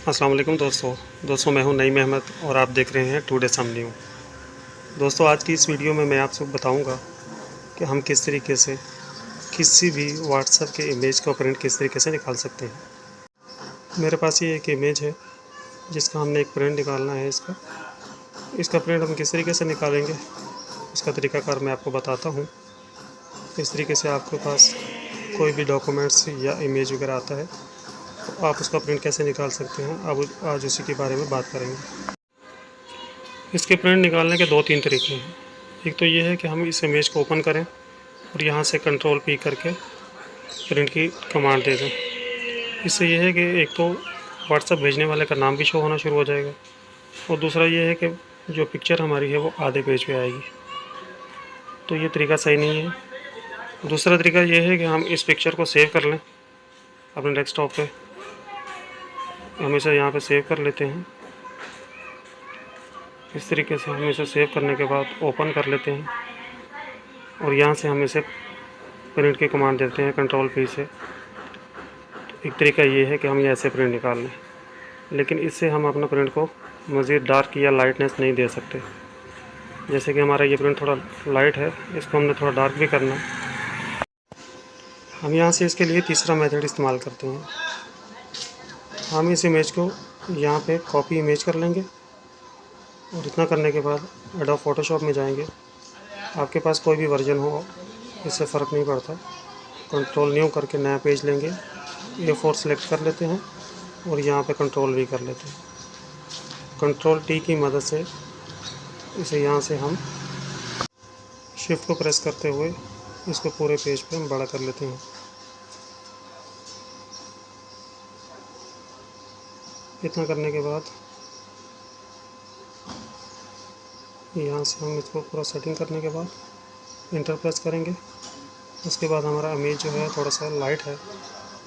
अस्सलाम वालेकुम दोस्तों मैं हूं नईम अहमद और आप देख रहे हैं टुडे सम न्यू। दोस्तों आज की इस वीडियो में मैं आपसे बताऊंगा कि हम किस तरीके से किसी भी व्हाट्सएप के इमेज का प्रिंट किस तरीके से निकाल सकते हैं। मेरे पास ये एक इमेज है जिसका हमने एक प्रिंट निकालना है। इसका प्रिंट हम किस तरीके से निकालेंगे, इसका तरीकाकार मैं आपको बताता हूँ। इस तरीके से आपके पास कोई भी डॉक्यूमेंट्स या इमेज वगैरह आता है तो आप उसका प्रिंट कैसे निकाल सकते हैं, अब आज उसी के बारे में बात करेंगे। इसके प्रिंट निकालने के 2-3 तरीके हैं। एक तो ये है कि हम इस इमेज को ओपन करें और यहाँ से कंट्रोल पी करके प्रिंट की कमांड दे दें। इससे ये है कि एक तो व्हाट्सएप भेजने वाले का नाम भी शो होना शुरू हो जाएगा और दूसरा ये है कि जो पिक्चर हमारी है वो आधे पेज पे आएगी। तो ये तरीका सही नहीं है। दूसरा तरीका ये है कि हम इस पिक्चर को सेव कर लें अपने डेस्कटॉप पे। हम इसे यहाँ पे सेव कर लेते हैं। इस तरीके से हम इसे सेव करने के बाद ओपन कर लेते हैं और यहाँ से हम इसे प्रिंट की कमांड देते हैं कंट्रोल पी से। तो एक तरीका ये है कि हम ऐसे प्रिंट निकाल लें, लेकिन इससे हम अपना प्रिंट को मज़ीद डार्क या लाइटनेस नहीं दे सकते। जैसे कि हमारा ये प्रिंट थोड़ा लाइट है, इसको हमने थोड़ा डार्क भी करना है। हम यहाँ से इसके लिए तीसरा मेथड इस्तेमाल करते हैं। हम इस इमेज को यहाँ पे कॉपी इमेज कर लेंगे और इतना करने के बाद एडोब फोटोशॉप में जाएंगे। आपके पास कोई भी वर्जन हो, इससे फ़र्क नहीं पड़ता। कंट्रोल न्यू करके नया पेज लेंगे, A4 सेलेक्ट कर लेते हैं और यहाँ पे कंट्रोल V कर लेते हैं। कंट्रोल T की मदद से इसे यहाँ से हम शिफ्ट को प्रेस करते हुए इसको पूरे पेज पे हम बड़ा कर लेते हैं। इतना करने के बाद यहाँ से हम इसको पूरा सेटिंग करने के बाद इंटर प्रेस करेंगे। उसके बाद हमारा इमेज जो है थोड़ा सा लाइट है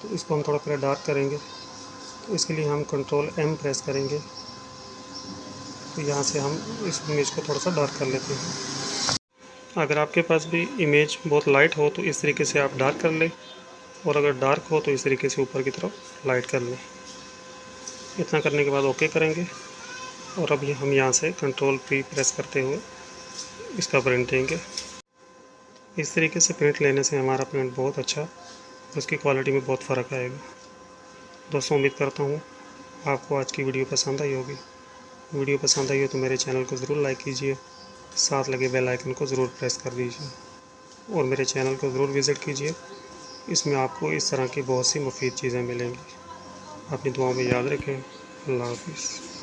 तो इसको हम थोड़ा पहले डार्क करेंगे। तो इसके लिए हम कंट्रोल M प्रेस करेंगे। तो यहाँ से हम इस इमेज को थोड़ा सा डार्क कर लेते हैं। अगर आपके पास भी इमेज बहुत लाइट हो तो इस तरीके से आप डार्क कर लें, और अगर डार्क हो तो इस तरीके से ऊपर की तरफ लाइट कर लें। इतना करने के बाद ओके करेंगे और अभी हम यहाँ से कंट्रोल P प्रेस करते हुए इसका प्रिंट देंगे। इस तरीके से प्रिंट लेने से हमारा प्रिंट बहुत अच्छा, उसकी क्वालिटी में बहुत फ़र्क आएगा। दोस्तों उम्मीद करता हूँ आपको आज की वीडियो पसंद आई होगी। वीडियो पसंद आई हो तो मेरे चैनल को ज़रूर लाइक कीजिए, साथ लगे बेल आइकन को ज़रूर प्रेस कर दीजिए और मेरे चैनल को ज़रूर विज़िट कीजिए। इसमें आपको इस तरह की बहुत सी मुफीद चीज़ें मिलेंगी। अपनी दुआओं में याद रखें। अल्लाह हाफ़िज़।